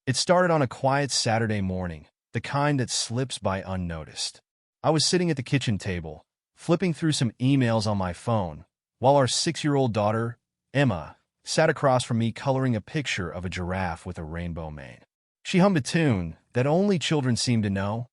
It started on a quiet Saturday morning, the kind that slips by unnoticed. I was sitting at the kitchen table, flipping through some emails on my phone, while our 6-year-old daughter, Emma, sat across from me coloring a picture of a giraffe with a rainbow mane. She hummed a tune that only children seem to know,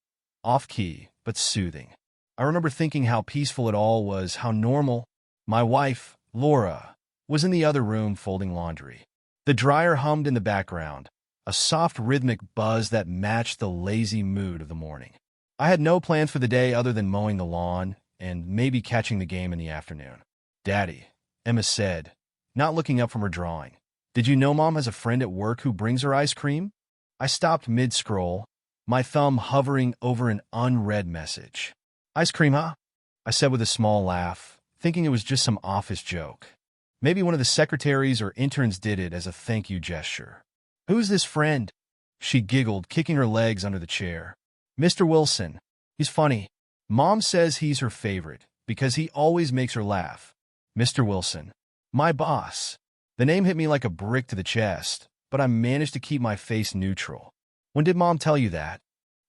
off-key but soothing. I remember thinking how peaceful it all was, how normal. My wife, Laura, was in the other room folding laundry. The dryer hummed in the background, a soft rhythmic buzz that matched the lazy mood of the morning. I had no plans for the day other than mowing the lawn and maybe catching the game in the afternoon. "Daddy," Emma said, not looking up from her drawing. "Did you know Mom has a friend at work who brings her ice cream?" I stopped mid-scroll, my thumb hovering over an unread message. "Ice cream, huh?" I said with a small laugh, thinking it was just some office joke. Maybe one of the secretaries or interns did it as a thank you gesture. "Who's this friend?" She giggled, kicking her legs under the chair. "Mr. Wilson. He's funny. Mom says he's her favorite because he always makes her laugh. Mr. Wilson. My boss." The name hit me like a brick to the chest, but I managed to keep my face neutral. "When did Mom tell you that?"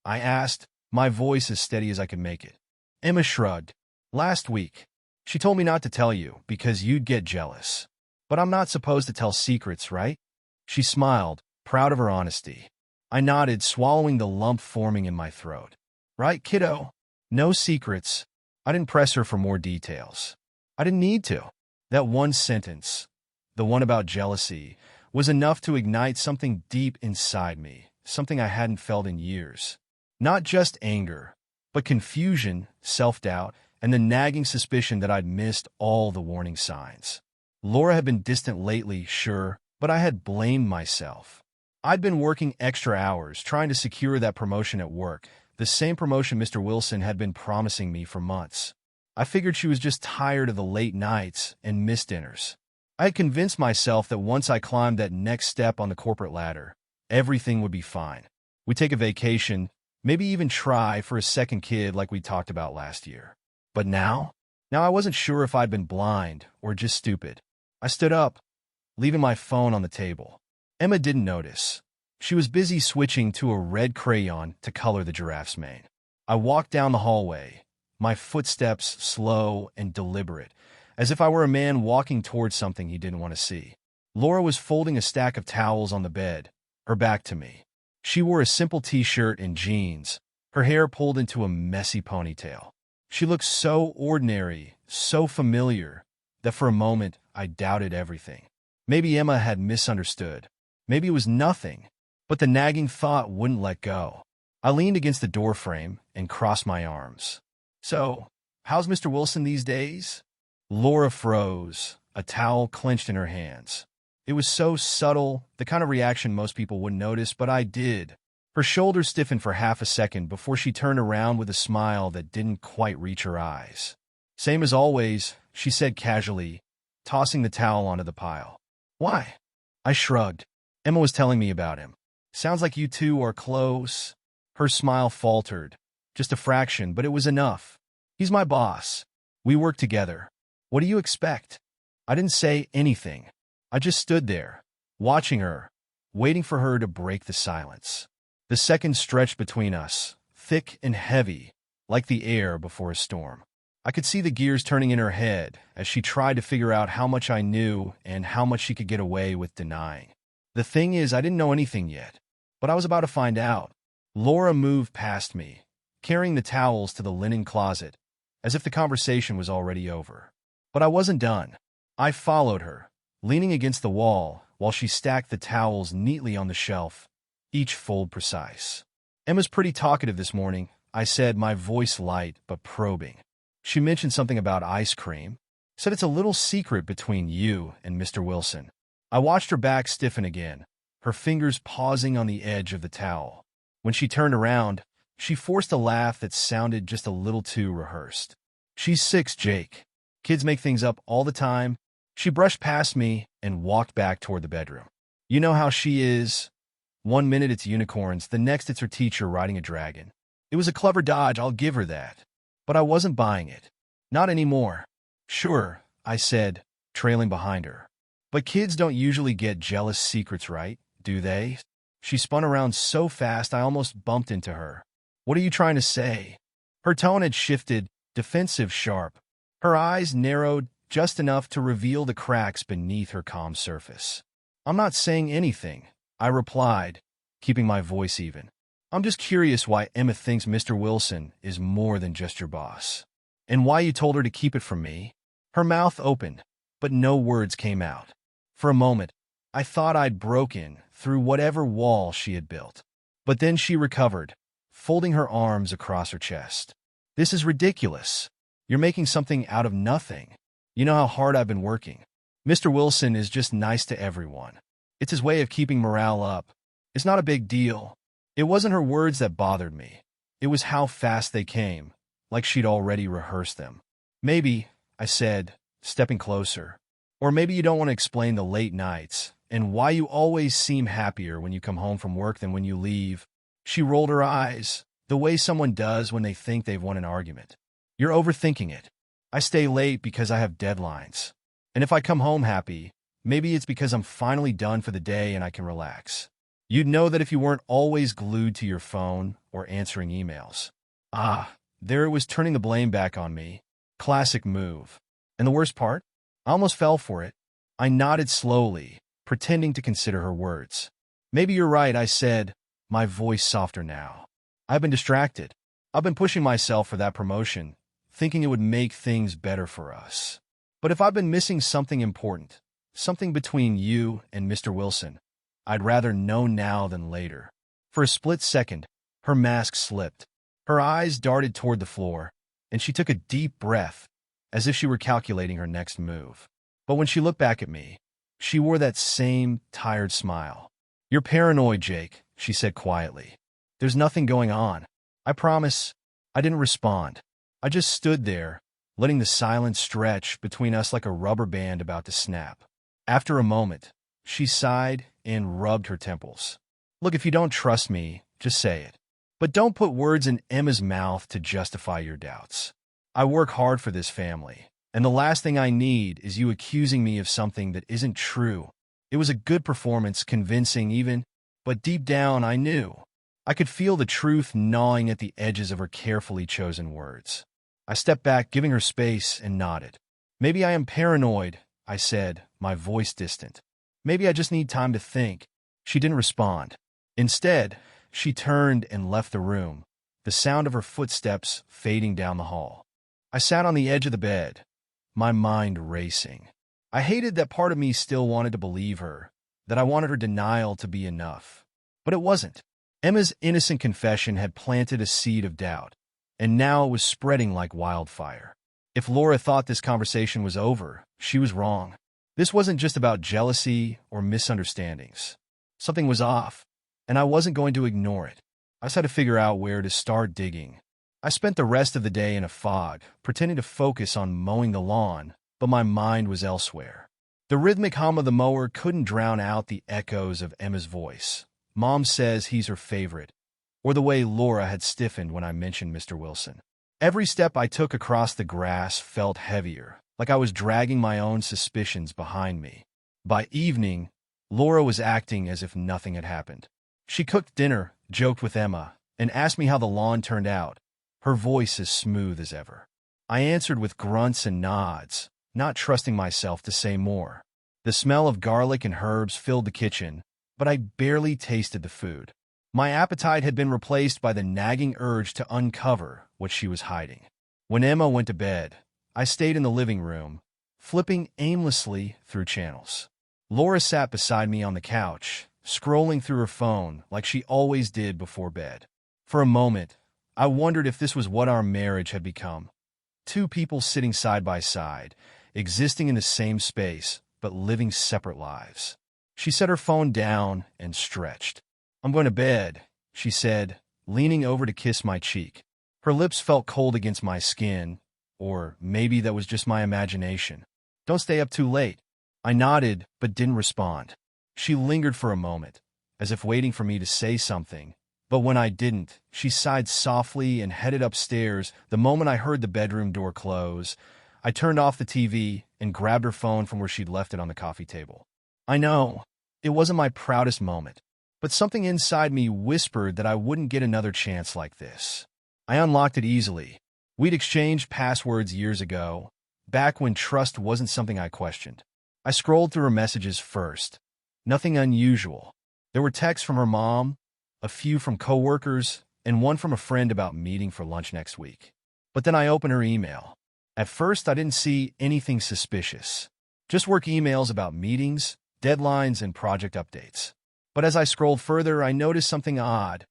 I asked, my voice as steady as I could make it. Emma shrugged. "Last week. She told me not to tell you because you'd get jealous. But I'm not supposed to tell secrets, right?" She smiled, proud of her honesty. I nodded, swallowing the lump forming in my throat. "Right, kiddo? No secrets." I didn't press her for more details. I didn't need to. That one sentence, the one about jealousy, was enough to ignite something deep inside me, something I hadn't felt in years. Not just anger, but confusion, self-doubt, and the nagging suspicion that I'd missed all the warning signs. Laura had been distant lately, sure, but I had blamed myself. I'd been working extra hours trying to secure that promotion at work, the same promotion Mr. Wilson had been promising me for months. I figured she was just tired of the late nights and missed dinners. I had convinced myself that once I climbed that next step on the corporate ladder, everything would be fine. We'd take a vacation, maybe even try for a second kid like we talked about last year. But now I wasn't sure if I'd been blind or just stupid. I stood up, leaving my phone on the table. Emma didn't notice. She was busy switching to a red crayon to color the giraffe's mane. I walked down the hallway, my footsteps slow and deliberate, as if I were a man walking towards something he didn't want to see. Laura was folding a stack of towels on the bed, her back to me. She wore a simple t-shirt and jeans, her hair pulled into a messy ponytail. She looked so ordinary, so familiar, that for a moment I doubted everything. Maybe Emma had misunderstood. Maybe it was nothing, but the nagging thought wouldn't let go. I leaned against the doorframe and crossed my arms. "So, how's Mr. Wilson these days?" Laura froze, a towel clenched in her hands. It was so subtle, the kind of reaction most people wouldn't notice, but I did. Her shoulders stiffened for half a second before she turned around with a smile that didn't quite reach her eyes. "Same as always," she said casually, tossing the towel onto the pile. "Why?" I shrugged. "Emma was telling me about him. Sounds like you two are close." Her smile faltered. Just a fraction, but it was enough. "He's my boss. We work together. What do you expect?" I didn't say anything. I just stood there, watching her, waiting for her to break the silence. The seconds stretched between us, thick and heavy, like the air before a storm. I could see the gears turning in her head as she tried to figure out how much I knew and how much she could get away with denying. The thing is, I didn't know anything yet, but I was about to find out. Laura moved past me, carrying the towels to the linen closet, as if the conversation was already over. But I wasn't done. I followed her, leaning against the wall while she stacked the towels neatly on the shelf, each fold precise. "Emma's pretty talkative this morning," I said, my voice light but probing. "She mentioned something about ice cream. Said it's a little secret between you and Mr. Wilson." I watched her back stiffen again, her fingers pausing on the edge of the towel. When she turned around, she forced a laugh that sounded just a little too rehearsed. "She's 6, Jake. Kids make things up all the time." She brushed past me and walked back toward the bedroom. "You know how she is. One minute it's unicorns, the next it's her teacher riding a dragon. It was a clever dodge, I'll give her that. But I wasn't buying it. Not anymore." "Sure," I said, trailing behind her. "But kids don't usually get jealous secrets, right? Do they?" She spun around so fast I almost bumped into her. What are you trying to say? Her tone had shifted, defensive sharp. Her eyes narrowed just enough to reveal the cracks beneath her calm surface. I'm not saying anything, I replied, keeping my voice even. I'm just curious why Emma thinks Mr. Wilson is more than just your boss. And why you told her to keep it from me? Her mouth opened, but no words came out. For a moment, I thought I'd broken through whatever wall she had built. But then she recovered, folding her arms across her chest. This is ridiculous. You're making something out of nothing. You know how hard I've been working. Mr. Wilson is just nice to everyone. It's his way of keeping morale up. It's not a big deal. It wasn't her words that bothered me. It was how fast they came, like she'd already rehearsed them. Maybe, I said, stepping closer. Or maybe you don't want to explain the late nights and why you always seem happier when you come home from work than when you leave. She rolled her eyes, the way someone does when they think they've won an argument. You're overthinking it. I stay late because I have deadlines. And if I come home happy, maybe it's because I'm finally done for the day and I can relax. You'd know that if you weren't always glued to your phone or answering emails. There it was, turning the blame back on me. Classic move. And the worst part? I almost fell for it. I nodded slowly, pretending to consider her words. Maybe you're right, I said, my voice softer now. I've been distracted. I've been pushing myself for that promotion, thinking it would make things better for us. But if I've been missing something important, something between you and Mr. Wilson, I'd rather know now than later. For a split second, her mask slipped. Her eyes darted toward the floor, and she took a deep breath, as if she were calculating her next move. But when she looked back at me, she wore that same tired smile. You're paranoid, Jake, she said quietly. There's nothing going on. I promise. I didn't respond. I just stood there, letting the silence stretch between us like a rubber band about to snap. After a moment, she sighed and rubbed her temples. Look, if you don't trust me, just say it. But don't put words in Emma's mouth to justify your doubts. I work hard for this family, and the last thing I need is you accusing me of something that isn't true. It was a good performance, convincing even, but deep down I knew. I could feel the truth gnawing at the edges of her carefully chosen words. I stepped back, giving her space, and nodded. Maybe I am paranoid, I said, my voice distant. Maybe I just need time to think. She didn't respond. Instead, she turned and left the room, the sound of her footsteps fading down the hall. I sat on the edge of the bed, my mind racing. I hated that part of me still wanted to believe her, that I wanted her denial to be enough. But it wasn't. Emma's innocent confession had planted a seed of doubt, and now it was spreading like wildfire. If Laura thought this conversation was over, she was wrong. This wasn't just about jealousy or misunderstandings. Something was off, and I wasn't going to ignore it. I just had to figure out where to start digging. I spent the rest of the day in a fog, pretending to focus on mowing the lawn, but my mind was elsewhere. The rhythmic hum of the mower couldn't drown out the echoes of Emma's voice. Mom says he's her favorite, or the way Laura had stiffened when I mentioned Mr. Wilson. Every step I took across the grass felt heavier, like I was dragging my own suspicions behind me. By evening, Laura was acting as if nothing had happened. She cooked dinner, joked with Emma, and asked me how the lawn turned out, her voice as smooth as ever. I answered with grunts and nods, not trusting myself to say more. The smell of garlic and herbs filled the kitchen, but I barely tasted the food. My appetite had been replaced by the nagging urge to uncover what she was hiding. When Emma went to bed, I stayed in the living room, flipping aimlessly through channels. Laura sat beside me on the couch, scrolling through her phone like she always did before bed. For a moment, I wondered if this was what our marriage had become. Two people sitting side by side, existing in the same space, but living separate lives. She set her phone down and stretched. I'm going to bed, she said, leaning over to kiss my cheek. Her lips felt cold against my skin, or maybe that was just my imagination. Don't stay up too late. I nodded, but didn't respond. She lingered for a moment, as if waiting for me to say something, but when I didn't, she sighed softly and headed upstairs. The moment I heard the bedroom door close, I turned off the TV and grabbed her phone from where she'd left it on the coffee table. I know, it wasn't my proudest moment, but something inside me whispered that I wouldn't get another chance like this. I unlocked it easily. We'd exchanged passwords years ago, back when trust wasn't something I questioned. I scrolled through her messages first. Nothing unusual. There were texts from her mom, a few from coworkers, and one from a friend about meeting for lunch next week. But then I opened her email. At first, I didn't see anything suspicious. Just work emails about meetings, deadlines, and project updates. But as I scrolled further, I noticed something odd.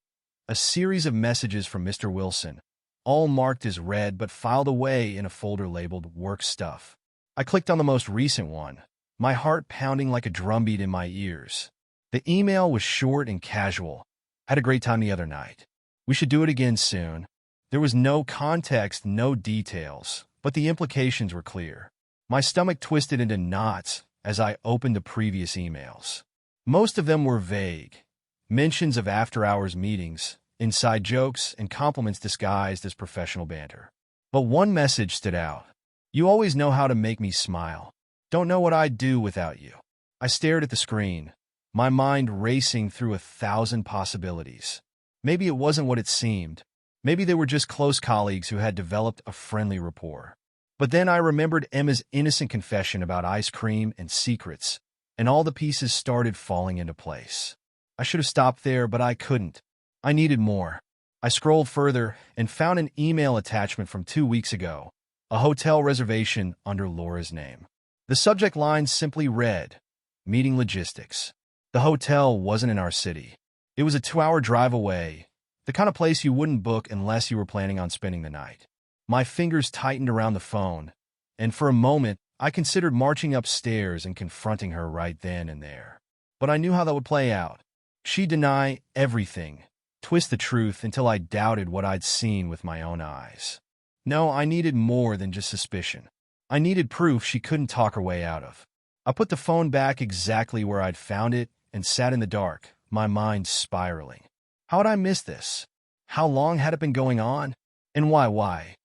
A series of messages from Mr. Wilson, all marked as read but filed away in a folder labeled Work Stuff. I clicked on the most recent one, my heart pounding like a drumbeat in my ears. The email was short and casual. Had a great time the other night. We should do it again soon. There was no context, no details, but the implications were clear. My stomach twisted into knots as I opened the previous emails. Most of them were vague. Mentions of after-hours meetings, inside jokes, and compliments disguised as professional banter. But one message stood out. You always know how to make me smile. Don't know what I'd do without you. I stared at the screen, my mind racing through 1,000 possibilities. Maybe it wasn't what it seemed. Maybe they were just close colleagues who had developed a friendly rapport. But then I remembered Emma's innocent confession about ice cream and secrets, and all the pieces started falling into place. I should have stopped there, but I couldn't. I needed more. I scrolled further and found an email attachment from 2 weeks ago, a hotel reservation under Laura's name. The subject line simply read, Meeting Logistics. The hotel wasn't in our city. It was a 2-hour drive away, the kind of place you wouldn't book unless you were planning on spending the night. My fingers tightened around the phone, and for a moment, I considered marching upstairs and confronting her right then and there. But I knew how that would play out. She'd deny everything, twist the truth until I doubted what I'd seen with my own eyes. No, I needed more than just suspicion. I needed proof she couldn't talk her way out of. I put the phone back exactly where I'd found it and sat in the dark, my mind spiraling. How had I missed this? How long had it been going on? And why?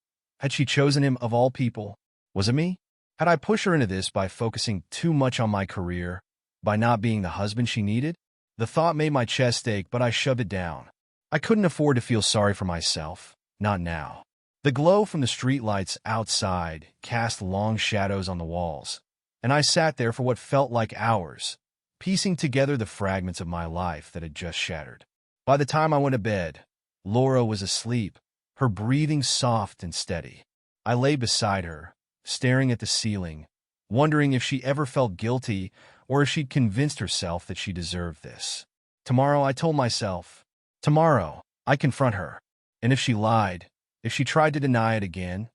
Had she chosen him of all people? Was it me? Had I pushed her into this by focusing too much on my career, by not being the husband she needed? The thought made my chest ache, but I shoved it down. I couldn't afford to feel sorry for myself. Not now. The glow from the streetlights outside cast long shadows on the walls, and I sat there for what felt like hours, piecing together the fragments of my life that had just shattered. By the time I went to bed, Laura was asleep, her breathing soft and steady. I lay beside her, staring at the ceiling, wondering if she ever felt guilty or if she'd convinced herself that she deserved this. Tomorrow, I told myself, tomorrow, I'd confront her. And if she lied, if she tried to deny it again,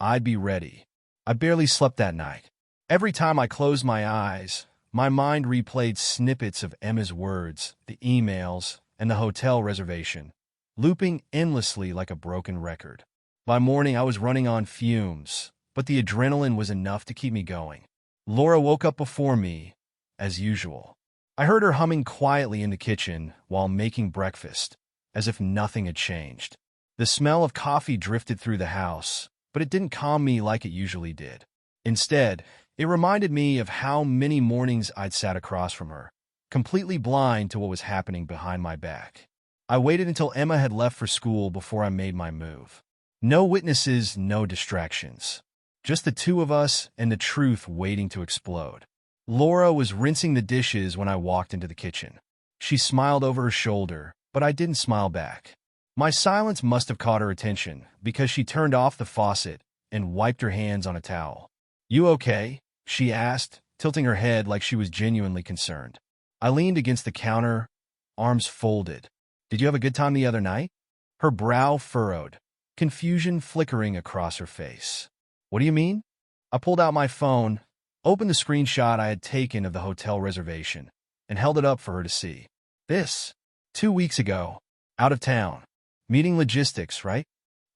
I'd be ready. I barely slept that night. Every time I closed my eyes, my mind replayed snippets of Emma's words, the emails, and the hotel reservation, looping endlessly like a broken record. By morning, I was running on fumes, but the adrenaline was enough to keep me going. Laura woke up before me, as usual. I heard her humming quietly in the kitchen while making breakfast, as if nothing had changed. The smell of coffee drifted through the house, but it didn't calm me like it usually did. Instead, it reminded me of how many mornings I'd sat across from her, completely blind to what was happening behind my back. I waited until Emma had left for school before I made my move. No witnesses, no distractions. Just the two of us and the truth waiting to explode. Laura was rinsing the dishes when I walked into the kitchen. She smiled over her shoulder, but I didn't smile back. My silence must have caught her attention because she turned off the faucet and wiped her hands on a towel. You okay? She asked, tilting her head like she was genuinely concerned. I leaned against the counter, arms folded. Did you have a good time the other night? Her brow furrowed, confusion flickering across her face. What do you mean? I pulled out my phone, opened the screenshot I had taken of the hotel reservation, and held it up for her to see. This, 2 weeks ago, out of town. Meeting Logistics, right?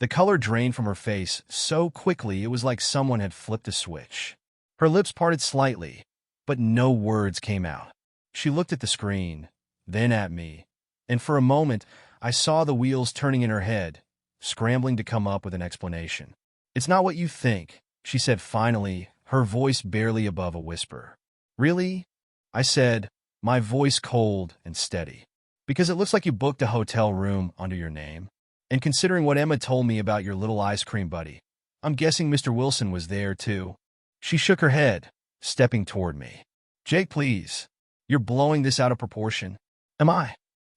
The color drained from her face so quickly it was like someone had flipped a switch. Her lips parted slightly, but no words came out. She looked at the screen, then at me, and for a moment I saw the wheels turning in her head, scrambling to come up with an explanation. It's not what you think, she said finally, her voice barely above a whisper. Really? I said, my voice cold and steady. Because it looks like you booked a hotel room under your name. And considering what Emma told me about your little ice cream buddy, I'm guessing Mr. Wilson was there too. She shook her head, stepping toward me. Jake, please. You're blowing this out of proportion. Am I?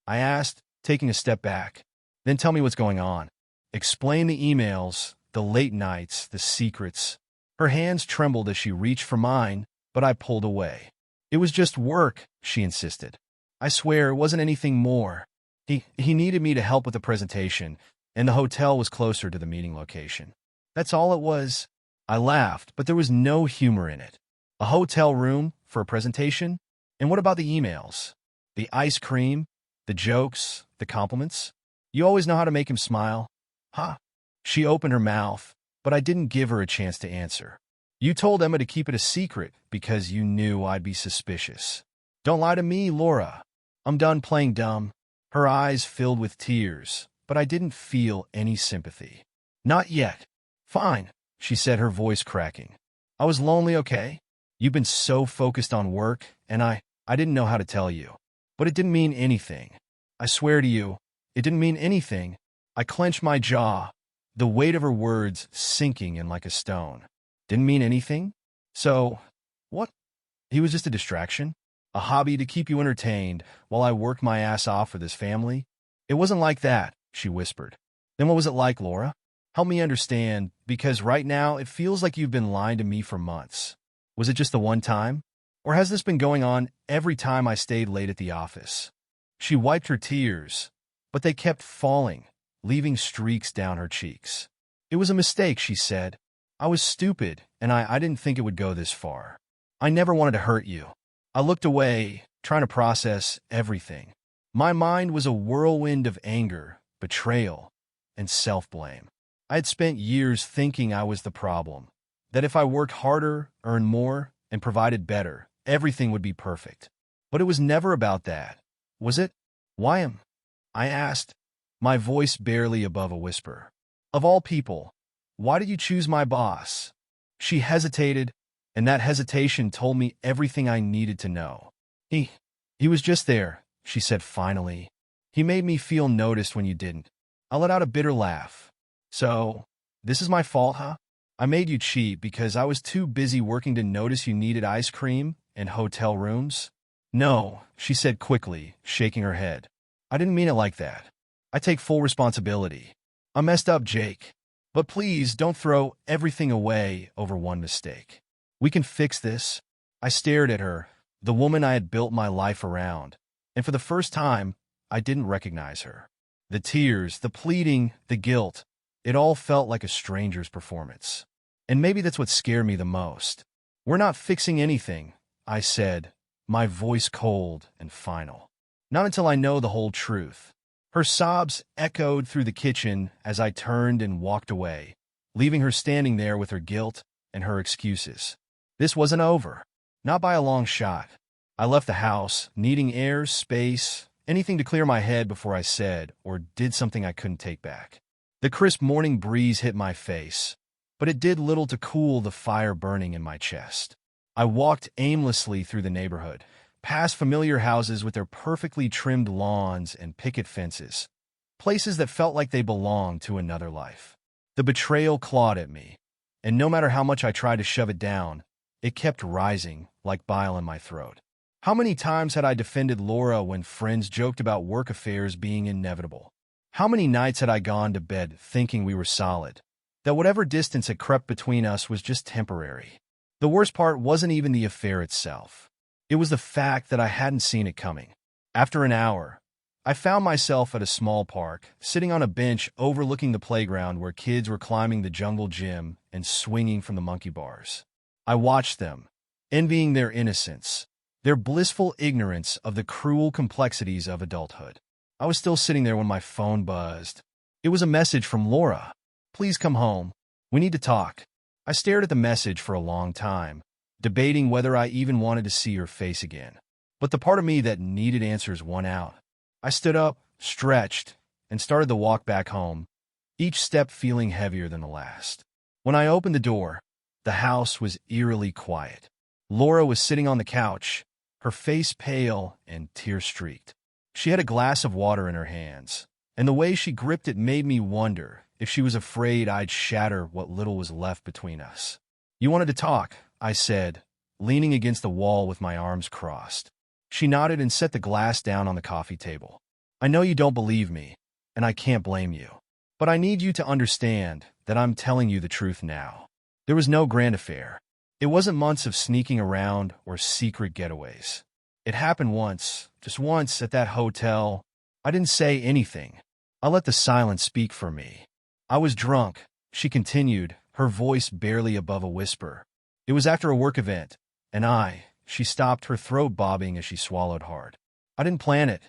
I asked, taking a step back. Then tell me what's going on. Explain the emails, the late nights, the secrets. Her hands trembled as she reached for mine, but I pulled away. It was just work, she insisted. I swear it wasn't anything more. He needed me to help with the presentation, and the hotel was closer to the meeting location. That's all it was. I laughed, but there was no humor in it. A hotel room for a presentation? And what about the emails? The ice cream? The jokes? The compliments? You always know how to make him smile. Huh? She opened her mouth, but I didn't give her a chance to answer. You told Emma to keep it a secret because you knew I'd be suspicious. Don't lie to me, Laura. I'm done playing dumb. Her eyes filled with tears, but I didn't feel any sympathy. Not yet. Fine, she said, her voice cracking. I was lonely, okay? You've been so focused on work, and I didn't know how to tell you. But it didn't mean anything. I swear to you, it didn't mean anything. I clenched my jaw, the weight of her words sinking in like a stone. Didn't mean anything? So, what? He was just a distraction? A hobby to keep you entertained while I worked my ass off for this family? It wasn't like that, she whispered. Then what was it like, Laura? Help me understand, because right now it feels like you've been lying to me for months. Was it just the one time? Or has this been going on every time I stayed late at the office? She wiped her tears, but they kept falling, leaving streaks down her cheeks. It was a mistake, she said. I was stupid, and I didn't think it would go this far. I never wanted to hurt you. I looked away, trying to process everything. My mind was a whirlwind of anger, betrayal, and self-blame. I had spent years thinking I was the problem, that if I worked harder, earned more, and provided better, everything would be perfect. But it was never about that, was it? Why am I asked, my voice barely above a whisper. Of all people, why did you choose my boss? She hesitated, and that hesitation told me everything I needed to know. He was just there, she said finally. He made me feel noticed when you didn't. I let out a bitter laugh. So, this is my fault, huh? I made you cheat because I was too busy working to notice you needed ice cream and hotel rooms? No, she said quickly, shaking her head. I didn't mean it like that. I take full responsibility. I messed up, Jake. But please don't throw everything away over one mistake. We can fix this. I stared at her, the woman I had built my life around, and for the first time, I didn't recognize her. The tears, the pleading, the guilt, it all felt like a stranger's performance. And maybe that's what scared me the most. We're not fixing anything, I said, my voice cold and final. Not until I know the whole truth. Her sobs echoed through the kitchen as I turned and walked away, leaving her standing there with her guilt and her excuses. This wasn't over. Not by a long shot. I left the house, needing air, space, anything to clear my head before I said or did something I couldn't take back. The crisp morning breeze hit my face, but it did little to cool the fire burning in my chest. I walked aimlessly through the neighborhood, past familiar houses with their perfectly trimmed lawns and picket fences, places that felt like they belonged to another life. The betrayal clawed at me, and no matter how much I tried to shove it down, it kept rising like bile in my throat. How many times had I defended Laura when friends joked about work affairs being inevitable? How many nights had I gone to bed thinking we were solid, that whatever distance had crept between us was just temporary? The worst part wasn't even the affair itself. It was the fact that I hadn't seen it coming. After an hour, I found myself at a small park, sitting on a bench overlooking the playground where kids were climbing the jungle gym and swinging from the monkey bars. I watched them, envying their innocence, their blissful ignorance of the cruel complexities of adulthood. I was still sitting there when my phone buzzed. It was a message from Laura. Please come home. We need to talk. I stared at the message for a long time, debating whether I even wanted to see her face again. But the part of me that needed answers won out. I stood up, stretched, and started to walk back home, each step feeling heavier than the last. When I opened the door, the house was eerily quiet. Laura was sitting on the couch, her face pale and tear-streaked. She had a glass of water in her hands, and the way she gripped it made me wonder if she was afraid I'd shatter what little was left between us. "You wanted to talk," I said, leaning against the wall with my arms crossed. She nodded and set the glass down on the coffee table. "I know you don't believe me, and I can't blame you. But I need you to understand that I'm telling you the truth now. There was no grand affair. It wasn't months of sneaking around or secret getaways. It happened once, just once, at that hotel. I didn't say anything. I let the silence speak for me. I was drunk," she continued, her voice barely above a whisper. "It was after a work event, and she stopped, her throat bobbing as she swallowed hard. I didn't plan it.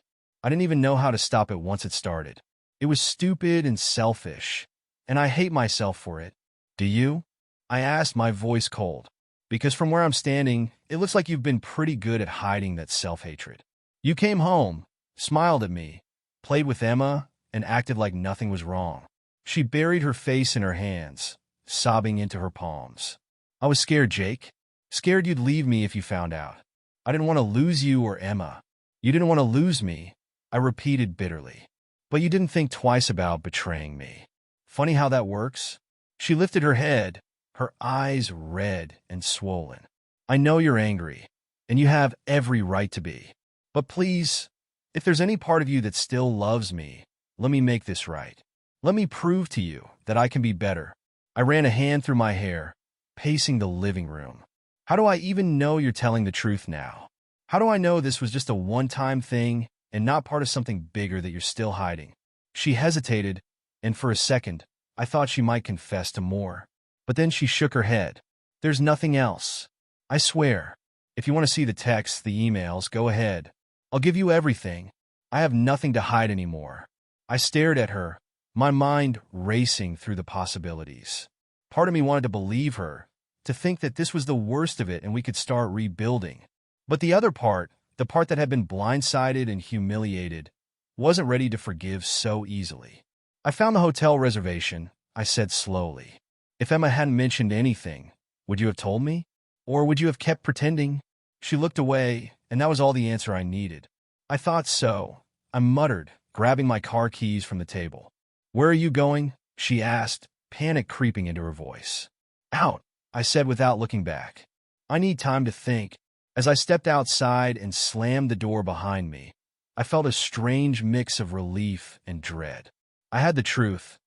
I didn't even know how to stop it once it started. It was stupid and selfish, and I hate myself for it. Do you?" I asked, my voice cold. "Because from where I'm standing, it looks like you've been pretty good at hiding that self-hatred. You came home, smiled at me, played with Emma, and acted like nothing was wrong." She buried her face in her hands, sobbing into her palms. "I was scared, Jake. Scared you'd leave me if you found out. I didn't want to lose you or Emma." "You didn't want to lose me," I repeated bitterly. "But you didn't think twice about betraying me. Funny how that works." She lifted her head, her eyes red and swollen. "I know you're angry, and you have every right to be. But please, if there's any part of you that still loves me, let me make this right. Let me prove to you that I can be better." I ran a hand through my hair, pacing the living room. "How do I even know you're telling the truth now? How do I know this was just a one-time thing and not part of something bigger that you're still hiding?" She hesitated, and for a second, I thought she might confess to more. But then she shook her head. "There's nothing else. I swear. If you want to see the texts, the emails, go ahead. I'll give you everything. I have nothing to hide anymore." I stared at her, my mind racing through the possibilities. Part of me wanted to believe her, to think that this was the worst of it and we could start rebuilding. But the other part, the part that had been blindsided and humiliated, wasn't ready to forgive so easily. "I found the hotel reservation," I said slowly. "If Emma hadn't mentioned anything, would you have told me? Or would you have kept pretending?" She looked away, and that was all the answer I needed. "I thought so," I muttered, grabbing my car keys from the table. "Where are you going?" she asked, panic creeping into her voice. "Out," I said without looking back. "I need time to think." As I stepped outside and slammed the door behind me, I felt a strange mix of relief and dread. I had the truth,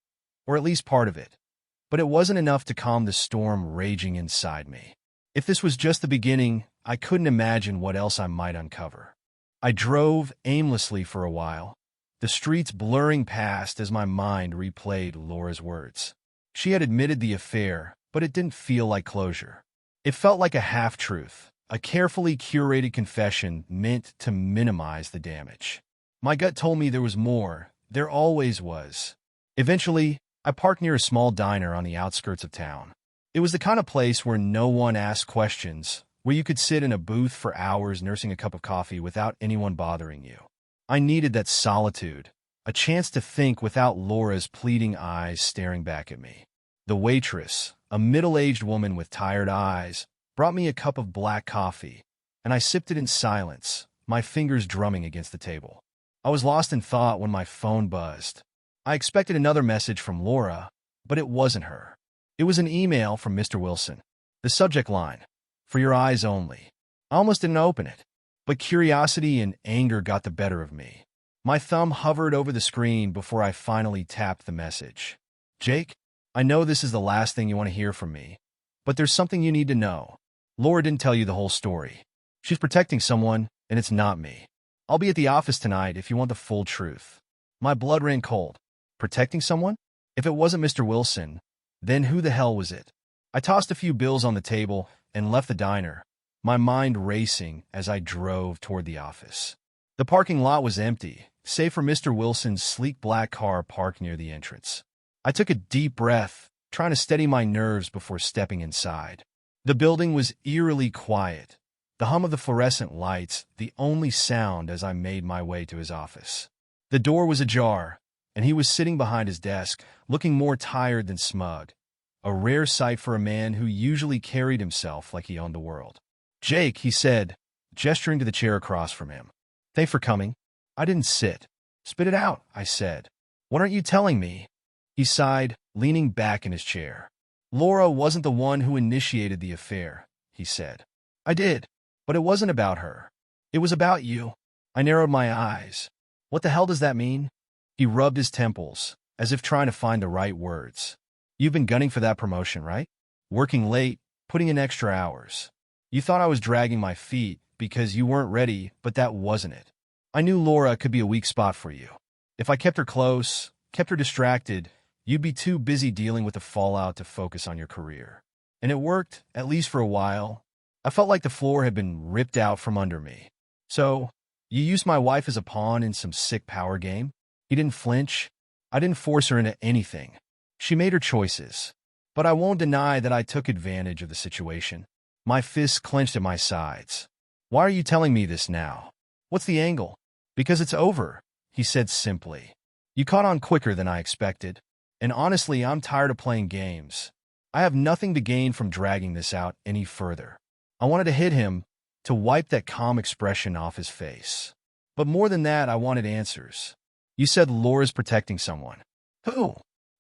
or at least part of it, but it wasn't enough to calm the storm raging inside me. If this was just the beginning, I couldn't imagine what else I might uncover. I drove aimlessly for a while, the streets blurring past as my mind replayed Laura's words. She had admitted the affair, but it didn't feel like closure. It felt like a half-truth, a carefully curated confession meant to minimize the damage. My gut told me there was more. There always was. Eventually, I parked near a small diner on the outskirts of town. It was the kind of place where no one asked questions, where you could sit in a booth for hours nursing a cup of coffee without anyone bothering you. I needed that solitude, a chance to think without Laura's pleading eyes staring back at me. The waitress, a middle-aged woman with tired eyes, brought me a cup of black coffee, and I sipped it in silence, my fingers drumming against the table. I was lost in thought when my phone buzzed. I expected another message from Laura, but it wasn't her. It was an email from Mr. Wilson. The subject line, "For your eyes only." I almost didn't open it, but curiosity and anger got the better of me. My thumb hovered over the screen before I finally tapped the message. "Jake, I know this is the last thing you want to hear from me, but there's something you need to know. Laura didn't tell you the whole story. She's protecting someone, and it's not me. I'll be at the office tonight if you want the full truth." My blood ran cold. Protecting someone? If it wasn't Mr. Wilson, then who the hell was it? I tossed a few bills on the table and left the diner, my mind racing as I drove toward the office. The parking lot was empty, save for Mr. Wilson's sleek black car parked near the entrance. I took a deep breath, trying to steady my nerves before stepping inside. The building was eerily quiet, the hum of the fluorescent lights the only sound as I made my way to his office. The door was ajar, and he was sitting behind his desk, looking more tired than smug, a rare sight for a man who usually carried himself like he owned the world. "Jake," he said, gesturing to the chair across from him. "Thanks for coming." I didn't sit. Spit it out, I said. What aren't you telling me? He sighed, leaning back in his chair. Laura wasn't the one who initiated the affair, he said. I did, but it wasn't about her. It was about you. I narrowed my eyes. What the hell does that mean? He rubbed his temples, as if trying to find the right words. You've been gunning for that promotion, right? Working late, putting in extra hours. You thought I was dragging my feet because you weren't ready, but that wasn't it. I knew Laura could be a weak spot for you. If I kept her close, kept her distracted, you'd be too busy dealing with the fallout to focus on your career. And it worked, at least for a while. I felt like the floor had been ripped out from under me. So, you used my wife as a pawn in some sick power game? He didn't flinch. I didn't force her into anything. She made her choices. But I won't deny that I took advantage of the situation. My fists clenched at my sides. Why are you telling me this now? What's the angle? Because it's over, he said simply. You caught on quicker than I expected. And honestly, I'm tired of playing games. I have nothing to gain from dragging this out any further. I wanted to hit him, to wipe that calm expression off his face. But more than that, I wanted answers. You said Laura's protecting someone. Who?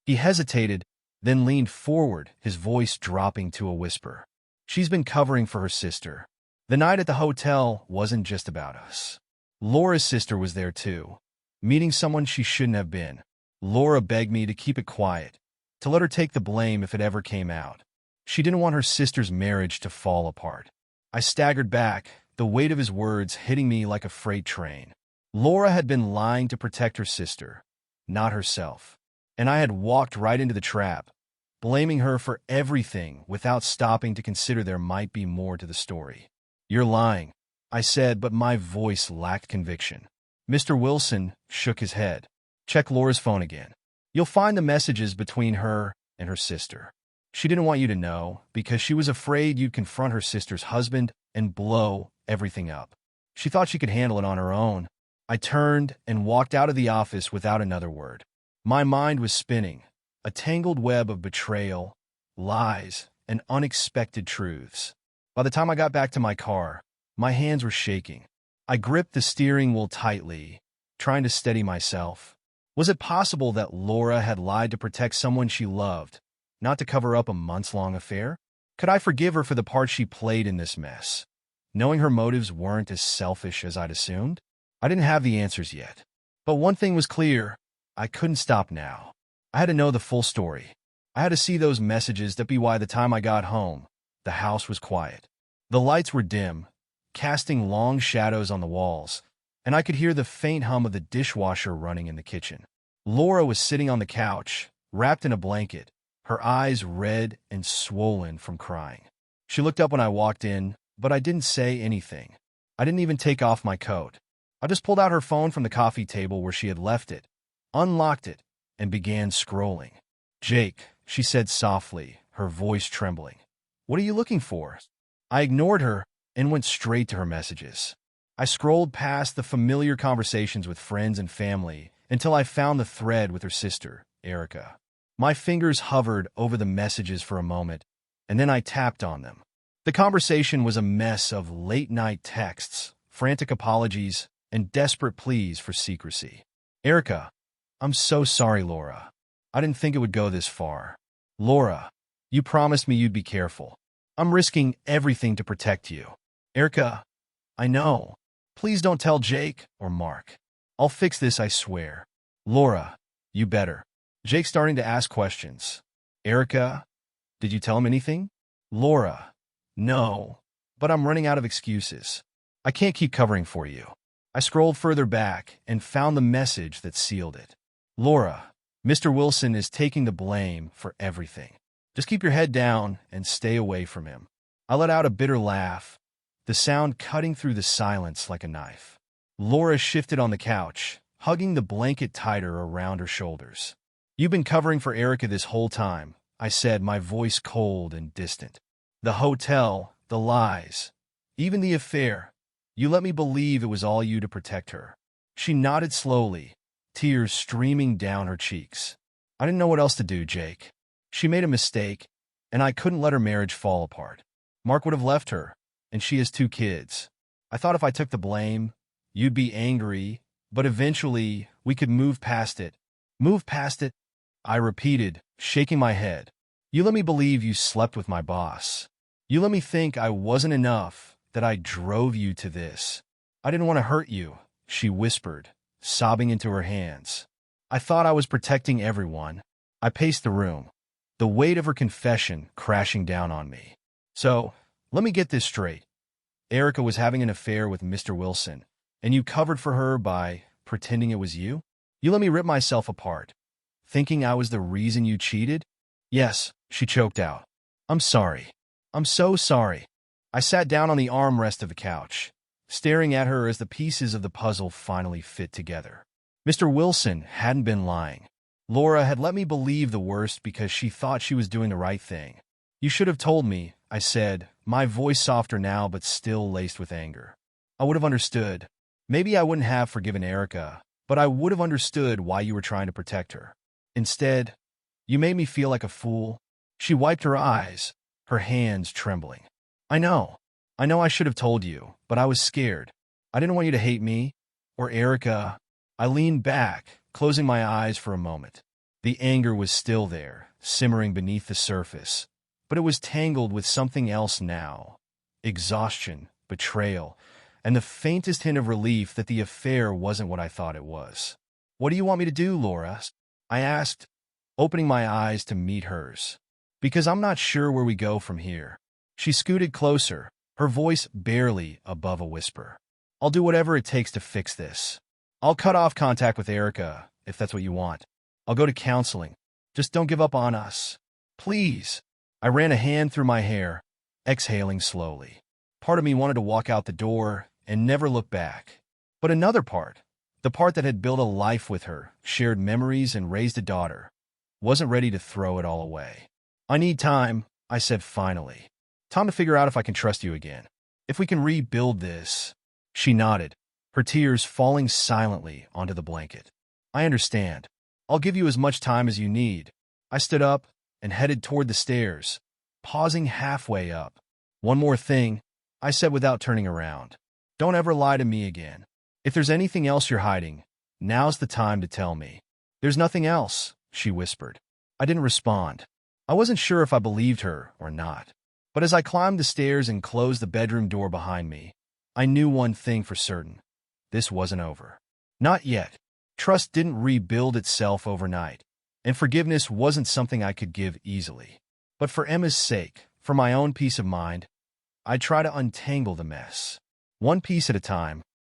He hesitated, then leaned forward, his voice dropping to a whisper. She's been covering for her sister. The night at the hotel wasn't just about us. Laura's sister was there too, meeting someone she shouldn't have been. Laura begged me to keep it quiet, to let her take the blame if it ever came out. She didn't want her sister's marriage to fall apart. I staggered back, the weight of his words hitting me like a freight train. Laura had been lying to protect her sister, not herself. And I had walked right into the trap, blaming her for everything without stopping to consider there might be more to the story. You're lying, I said, but my voice lacked conviction. Mr. Wilson shook his head. Check Laura's phone again. You'll find the messages between her and her sister. She didn't want you to know because she was afraid you'd confront her sister's husband and blow everything up. She thought she could handle it on her own. I turned and walked out of the office without another word. My mind was spinning, a tangled web of betrayal, lies, and unexpected truths. By the time I got back to my car, my hands were shaking. I gripped the steering wheel tightly, trying to steady myself. Was it possible that Laura had lied to protect someone she loved, not to cover up a months-long affair? Could I forgive her for the part she played in this mess, knowing her motives weren't as selfish as I'd assumed? I didn't have the answers yet. But one thing was clear. I couldn't stop now. I had to know the full story. I had to see those messages that by the time I got home, the house was quiet. The lights were dim, casting long shadows on the walls, and I could hear the faint hum of the dishwasher running in the kitchen. Laura was sitting on the couch, wrapped in a blanket, her eyes red and swollen from crying. She looked up when I walked in, but I didn't say anything. I didn't even take off my coat. I just pulled out her phone from the coffee table where she had left it, unlocked it, and began scrolling. Jake, she said softly, her voice trembling. What are you looking for? I ignored her and went straight to her messages. I scrolled past the familiar conversations with friends and family until I found the thread with her sister, Erica. My fingers hovered over the messages for a moment, and then I tapped on them. The conversation was a mess of late-night texts, frantic apologies, and desperate pleas for secrecy. Erica, I'm so sorry, Laura. I didn't think it would go this far. Laura, you promised me you'd be careful. I'm risking everything to protect you. Erica, I know. Please don't tell Jake or Mark. I'll fix this, I swear. Laura, you better. Jake's starting to ask questions. Erica, did you tell him anything? Laura, no, but I'm running out of excuses. I can't keep covering for you. I scrolled further back and found the message that sealed it. Laura, Mr. Wilson is taking the blame for everything. Just keep your head down and stay away from him. I let out a bitter laugh, the sound cutting through the silence like a knife. Laura shifted on the couch, hugging the blanket tighter around her shoulders. You've been covering for Erica this whole time, I said, my voice cold and distant. The hotel, the lies, even the affair. You let me believe it was all you to protect her. She nodded slowly, tears streaming down her cheeks. I didn't know what else to do, Jake. She made a mistake, and I couldn't let her marriage fall apart. Mark would have left her, and she has 2 kids. I thought if I took the blame, you'd be angry, But eventually, we could move past it. Move past it, I repeated, shaking my head. You let me believe you slept with my boss. You let me think I wasn't enough, that I drove you to this. I didn't want to hurt you, she whispered, sobbing into her hands. I thought I was protecting everyone. I paced the room, the weight of her confession crashing down on me. So, let me get this straight. Erica was having an affair with Mr. Wilson, and you covered for her by pretending it was you? You let me rip myself apart, thinking I was the reason you cheated? Yes, she choked out. I'm sorry. I'm so sorry. I sat down on the armrest of the couch, staring at her as the pieces of the puzzle finally fit together. Mr. Wilson hadn't been lying. Laura had let me believe the worst because she thought she was doing the right thing. You should have told me, I said, my voice softer now but still laced with anger. I would have understood. Maybe I wouldn't have forgiven Erica, but I would have understood why you were trying to protect her. Instead, you made me feel like a fool. She wiped her eyes, her hands trembling. I know I should have told you, but I was scared. I didn't want you to hate me, or Erica. I leaned back, closing my eyes for a moment. The anger was still there, simmering beneath the surface, but it was tangled with something else now. Exhaustion, betrayal, and the faintest hint of relief that the affair wasn't what I thought it was. What do you want me to do, Laura? I asked, opening my eyes to meet hers. Because I'm not sure where we go from here. She scooted closer, her voice barely above a whisper. I'll do whatever it takes to fix this. I'll cut off contact with Erica, if that's what you want. I'll go to counseling. Just don't give up on us. Please. I ran a hand through my hair, exhaling slowly. Part of me wanted to walk out the door and never look back. But another part, the part that had built a life with her, shared memories and raised a daughter, wasn't ready to throw it all away. I need time, I said finally. Time to figure out if I can trust you again. If we can rebuild this. She nodded, her tears falling silently onto the blanket. I understand. I'll give you as much time as you need. I stood up and headed toward the stairs, pausing halfway up. One more thing, I said without turning around. Don't ever lie to me again. If there's anything else you're hiding, now's the time to tell me. There's nothing else, she whispered. I didn't respond. I wasn't sure if I believed her or not. But as I climbed the stairs and closed the bedroom door behind me, I knew one thing for certain. This wasn't over. Not yet. Trust didn't rebuild itself overnight, and forgiveness wasn't something I could give easily. But for Emma's sake, for my own peace of mind, I'd try to untangle the mess. One piece at a time,